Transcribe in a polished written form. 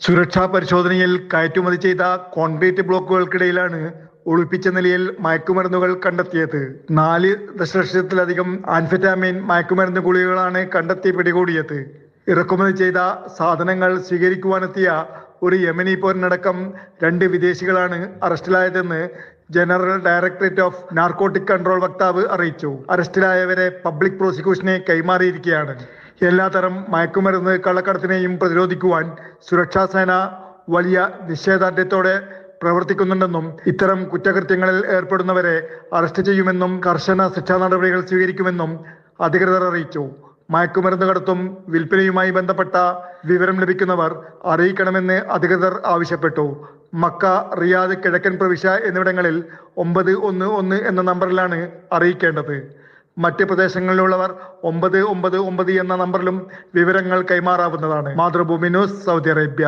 സുരക്ഷാ പരിശോധനയിൽ കയറ്റുമതി ചെയ്ത കോൺക്രീറ്റ് ബ്ലോക്കുകൾക്കിടയിലാണ് ഒളിപ്പിച്ച നിലയിൽ മയക്കുമരുന്നുകൾ കണ്ടെത്തിയത്. 4 ദശലക്ഷത്തിലധികം ആംഫെറ്റാമിൻ മയക്കുമരുന്ന് ഗുളികകളാണ് കണ്ടെത്തി പിടികൂടിയത്. ഇറക്കുമതി ചെയ്ത സാധനങ്ങൾ സ്വീകരിക്കുവാനെത്തിയ ഒരു യമനി പൗരനടക്കം 2 വിദേശികളാണ് അറസ്റ്റിലായതെന്ന് general directorate of narcotic control വക്താവ് അറിയിച്ചു. അറസ്റ്റിലായവരെ പബ്ലിക് പ്രോസിക്യൂഷനെ കൈമാറിയിരിക്കുകയാണ്. എല്ലാത്തരം മയക്കുമരുന്ന് കള്ളക്കടത്തിനെയും പ്രതിരോധിക്കുവാൻ സുരക്ഷാ സേന വലിയ നിശ്ചയദാർഢ്യത്തോടെ പ്രവർത്തിക്കുന്നുണ്ടെന്നും ഇത്തരം കുറ്റകൃത്യങ്ങളിൽ ഏർപ്പെടുന്നവരെ അറസ്റ്റ് ചെയ്യുമെന്നും കർശന ശിക്ഷാ നടപടികൾ സ്വീകരിക്കുമെന്നും അധികൃതർ അറിയിച്ചു. മയക്കുമരുന്ന് കടത്തും വിൽപ്പനയുമായി ബന്ധപ്പെട്ട വിവരം ലഭിക്കുന്നവർ അറിയിക്കണമെന്ന് അധികൃതർ ആവശ്യപ്പെട്ടു. മക്ക, റിയാദ്, കിഴക്കൻ പ്രവിശ്യ എന്നിവിടങ്ങളിൽ 911 എന്ന നമ്പറിലാണ് അറിയിക്കേണ്ടത്. മറ്റ് പ്രദേശങ്ങളിലുള്ളവർ 999 എന്ന നമ്പറിലും വിവരങ്ങൾ കൈമാറാവുന്നതാണ്. Mathrubhumi news, Saudi Arabia.